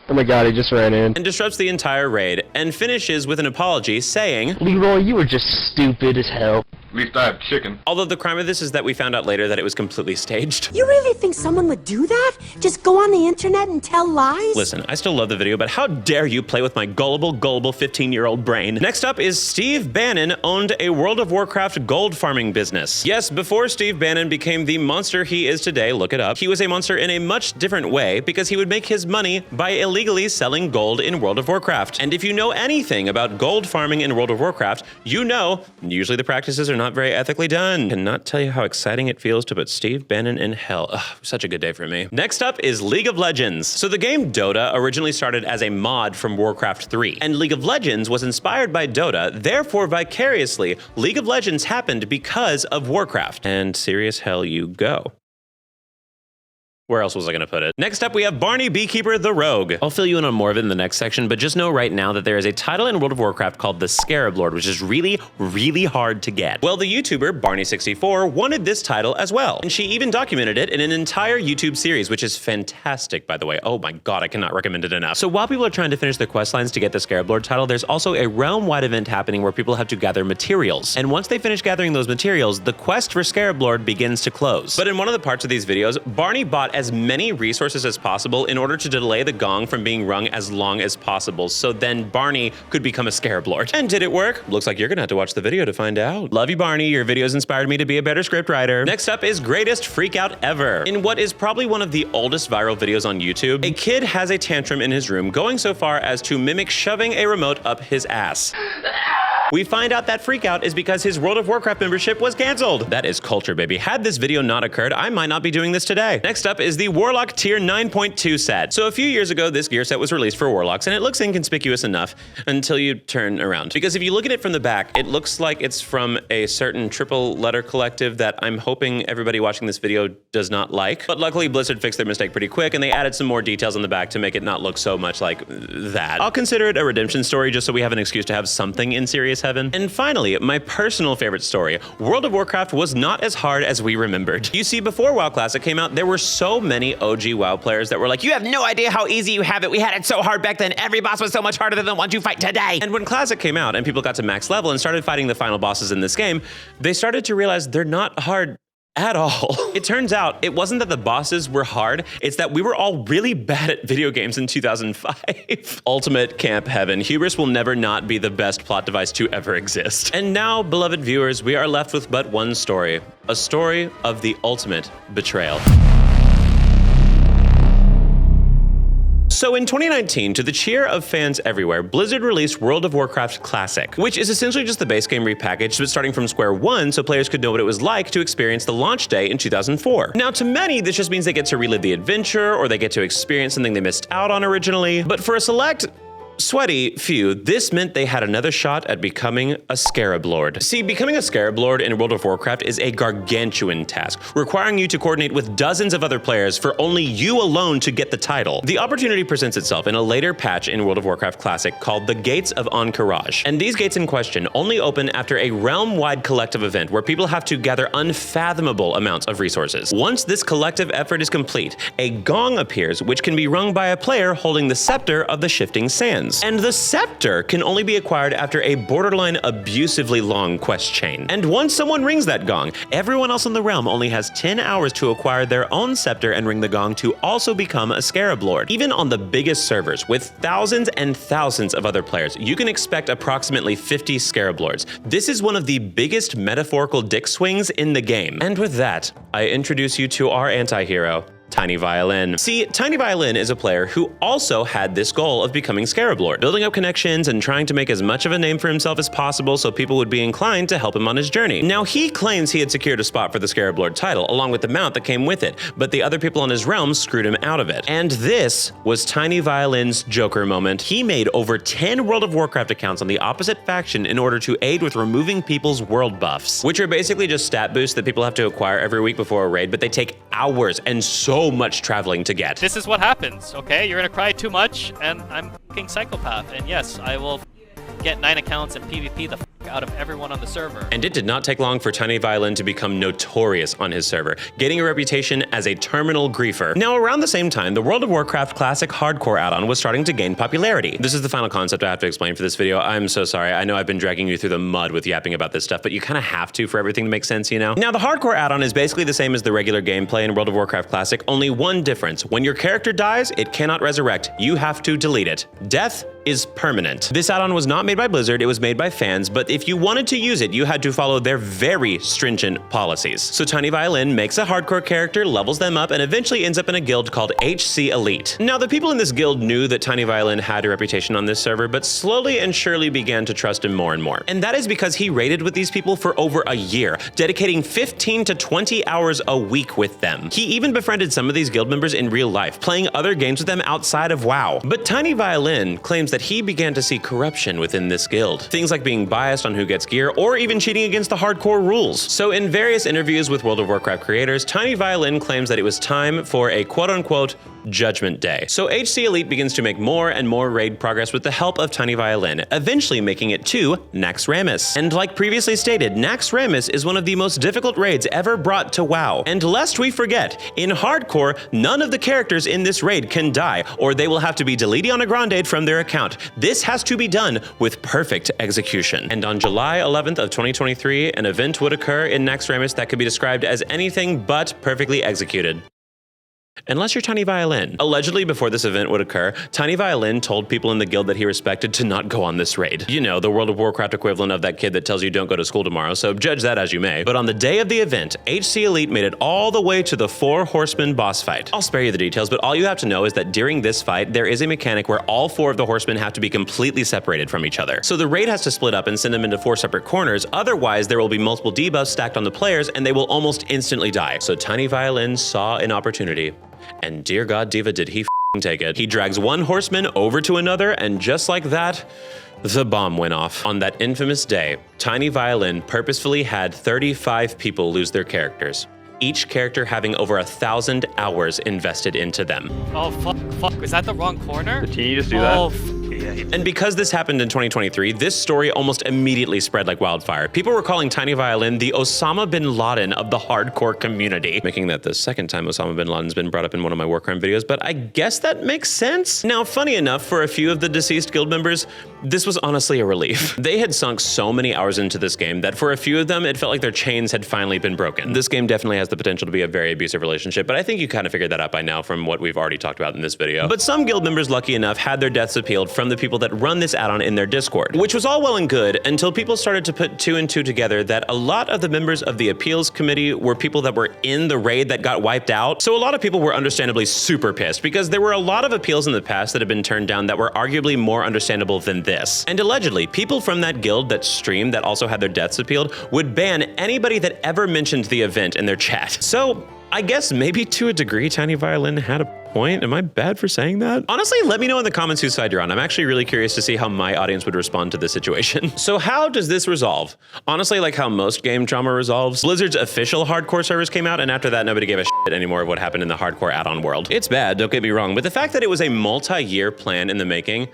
Oh my god, he just ran in. And disrupts the entire raid, and finishes with an apology saying, "Leroy, you were just stupid as hell." At least I have chicken. Although the crime of this is that we found out later that it was completely staged. You really think someone would do that? Just go on the internet and tell lies? Listen, I still love the video, but how dare you play with my gullible 15-year-old brain? Next up is Steve Bannon owned a World of Warcraft gold farming business. Yes, before Steve Bannon became the monster he is today, look it up, he was a monster in a much different way because he would make his money by illegally selling gold in World of Warcraft. And if you know anything about gold farming in World of Warcraft, you know usually the practices are not very ethically done. Cannot tell you how exciting it feels to put Steve Bannon in hell. Ugh, such a good day for me. Next up is League of Legends. So the game Dota originally started as a mod from Warcraft 3, and League of Legends was inspired by Dota, therefore vicariously, League of Legends happened because of Warcraft. And serious hell you go. Where else was I gonna put it? Next up, we have Barney Beekeeper the Rogue. I'll fill you in on more of it in the next section, but just know right now that there is a title in World of Warcraft called the Scarab Lord, which is really, really hard to get. Well, the YouTuber Barney64 wanted this title as well, and she even documented it in an entire YouTube series, which is fantastic, by the way. Oh my god, I cannot recommend it enough. So while people are trying to finish their quest lines to get the Scarab Lord title, there's also a realm-wide event happening where people have to gather materials. And once they finish gathering those materials, the quest for Scarab Lord begins to close. But in one of the parts of these videos, Barney bought as many resources as possible in order to delay the gong from being rung as long as possible, so then Barney could become a Scarab Lord. And did it work? Looks like you're gonna have to watch the video to find out. Love you, Barney. Your videos inspired me to be a better scriptwriter. Next up is Greatest Freakout Ever. In what is probably one of the oldest viral videos on YouTube, a kid has a tantrum in his room, going so far as to mimic shoving a remote up his ass. We find out that freakout is because his World of Warcraft membership was canceled. That is culture, baby. Had this video not occurred, I might not be doing this today. Next up is the Warlock Tier 9.2 set. So a few years ago, this gear set was released for Warlocks, and it looks inconspicuous enough until you turn around. Because if you look at it from the back, it looks like it's from a certain triple letter collective that I'm hoping everybody watching this video does not like. But luckily, Blizzard fixed their mistake pretty quick, and they added some more details on the back to make it not look so much like that. I'll consider it a redemption story just so we have an excuse to have something in serious heaven. And finally, my personal favorite story, World of Warcraft was not as hard as we remembered. You see, before WoW Classic came out, there were so many OG WoW players that were like, you have no idea how easy you have it. We had it so hard back then. Every boss was so much harder than the ones you fight today. And when Classic came out and people got to max level and started fighting the final bosses in this game, they started to realize they're not hard at all. It turns out it wasn't that the bosses were hard, it's that we were all really bad at video games in 2005. Ultimate camp heaven. Hubris will never not be the best plot device to ever exist. And now, beloved viewers, we are left with but one story. A story of the ultimate betrayal. So in 2019, to the cheer of fans everywhere, Blizzard released World of Warcraft Classic, which is essentially just the base game repackaged, but starting from square one so players could know what it was like to experience the launch day in 2004. Now, to many, this just means they get to relive the adventure, or they get to experience something they missed out on originally, but for a select sweaty few, this meant they had another shot at becoming a Scarab Lord. See, becoming a Scarab Lord in World of Warcraft is a gargantuan task, requiring you to coordinate with dozens of other players for only you alone to get the title. The opportunity presents itself in a later patch in World of Warcraft Classic called the Gates of Ahn'Qiraj. And these gates in question only open after a realm-wide collective event where people have to gather unfathomable amounts of resources. Once this collective effort is complete, a gong appears which can be rung by a player holding the Scepter of the Shifting Sands. And the Scepter can only be acquired after a borderline abusively long quest chain. And once someone rings that gong, everyone else in the realm only has 10 hours to acquire their own scepter and ring the gong to also become a Scarab Lord. Even on the biggest servers, with thousands and thousands of other players, you can expect approximately 50 Scarab Lords. This is one of the biggest metaphorical dick swings in the game. And with that, I introduce you to our anti-hero, TinyViolin. See, TinyViolin is a player who also had this goal of becoming Scarab Lord, building up connections and trying to make as much of a name for himself as possible so people would be inclined to help him on his journey. Now, he claims he had secured a spot for the Scarab Lord title, along with the mount that came with it, but the other people in his realm screwed him out of it. And this was TinyViolin's Joker moment. He made over 10 World of Warcraft accounts on the opposite faction in order to aid with removing people's world buffs, which are basically just stat boosts that people have to acquire every week before a raid, but they take hours and so much traveling to get. This is what happens, okay? You're gonna cry too much, and I'm fucking psychopath. And yes, I will get 9 accounts and PvP the out of everyone on the server. And it did not take long for TinyViolin to become notorious on his server, getting a reputation as a terminal griefer. Now, around the same time, the World of Warcraft Classic Hardcore add-on was starting to gain popularity. This is the final concept I have to explain for this video. I'm so sorry. I know I've been dragging you through the mud with yapping about this stuff, but you kind of have to for everything to make sense, you know? Now, the Hardcore add-on is basically the same as the regular gameplay in World of Warcraft Classic, only one difference. When your character dies, it cannot resurrect. You have to delete it. Death is permanent. This add-on was not made by Blizzard, it was made by fans, but if you wanted to use it, you had to follow their very stringent policies. So TinyViolin makes a hardcore character, levels them up, and eventually ends up in a guild called HC Elite. Now, the people in this guild knew that TinyViolin had a reputation on this server, but slowly and surely began to trust him more and more. And that is because he raided with these people for over a year, dedicating 15 to 20 hours a week with them. He even befriended some of these guild members in real life, playing other games with them outside of WoW. But TinyViolin claims that he began to see corruption within this guild. Things like being biased on who gets gear, or even cheating against the hardcore rules. So in various interviews with World of Warcraft creators, TinyViolin claims that it was time for a quote-unquote Judgment Day. So HC Elite begins to make more and more raid progress with the help of TinyViolin, eventually making it to Naxxramas. And like previously stated, Naxxramas is one of the most difficult raids ever brought to WoW. And lest we forget, in Hardcore, none of the characters in this raid can die, or they will have to be Deletion Grande from their account. This has to be done with perfect execution. And on July 11th of 2023, an event would occur in Naxxramas that could be described as anything but perfectly executed. Unless you're TinyViolin. Allegedly, before this event would occur, TinyViolin told people in the guild that he respected to not go on this raid. You know, the World of Warcraft equivalent of that kid that tells you don't go to school tomorrow, so judge that as you may. But on the day of the event, HC Elite made it all the way to the 4 Horsemen boss fight. I'll spare you the details, but all you have to know is that during this fight, there is a mechanic where all 4 of the Horsemen have to be completely separated from each other. So the raid has to split up and send them into 4 separate corners, otherwise there will be multiple debuffs stacked on the players and they will almost instantly die. So TinyViolin saw an opportunity. And dear God, Diva, did he take it. He drags one horseman over to another, and just like that, the bomb went off. On that infamous day, TinyViolin purposefully had 35 people lose their characters, each character having over 1,000 hours invested into them. Oh, fuck, is that the wrong corner? Did you just do that? Oh, And because this happened in 2023, this story almost immediately spread like wildfire. People were calling TinyViolin the Osama bin Laden of the hardcore community, making that the second time Osama bin Laden's been brought up in one of my war crime videos, but I guess that makes sense. Now, funny enough, for a few of the deceased guild members, this was honestly a relief. They had sunk so many hours into this game that for a few of them, it felt like their chains had finally been broken. This game definitely has the potential to be a very abusive relationship, but I think you kind of figured that out by now from what we've already talked about in this video. But some guild members, lucky enough, had their deaths appealed from the people that run this add-on in their Discord, which was all well and good until people started to put 2 and 2 together that a lot of the members of the appeals committee were people that were in the raid that got wiped out. So a lot of people were understandably super pissed because there were a lot of appeals in the past that had been turned down that were arguably more understandable than this. And allegedly, people from that guild that streamed that also had their deaths appealed would ban anybody that ever mentioned the event in their chat. So I guess maybe to a degree, TinyViolin had a point. Am I bad for saying that? Honestly, let me know in the comments whose side you're on. I'm actually really curious to see how my audience would respond to this situation. So how does this resolve? Honestly, like how most game drama resolves, Blizzard's official hardcore servers came out, and after that, nobody gave a shit anymore of what happened in the hardcore add-on world. It's bad, don't get me wrong, but the fact that it was a multi-year plan in the making,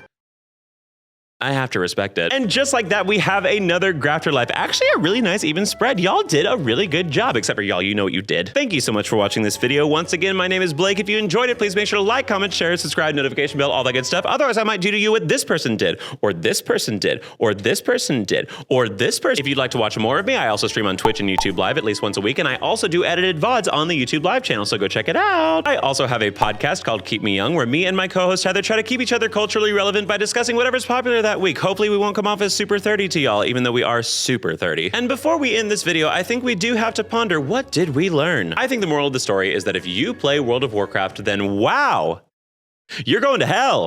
I have to respect it. And just like that, we have another Graphterlife. Actually, a really nice even spread. Y'all did a really good job, except for y'all, you know what you did. Thank you so much for watching this video. Once again, my name is Blake. If you enjoyed it, please make sure to like, comment, share, subscribe, notification bell, all that good stuff. Otherwise, I might do to you what this person did, or this person did, or this person did, or this person. If you'd like to watch more of me, I also stream on Twitch and YouTube Live at least once a week, and I also do edited VODs on the YouTube Live channel, so go check it out. I also have a podcast called Keep Me Young, where me and my co-host Heather try to keep each other culturally relevant by discussing whatever's popular that week. Hopefully, we won't come off as super 30 to y'all, even though we are super 30. And before we end this video, I think we do have to ponder, what did we learn? I think the moral of the story is that if you play World of Warcraft, then wow, you're going to hell.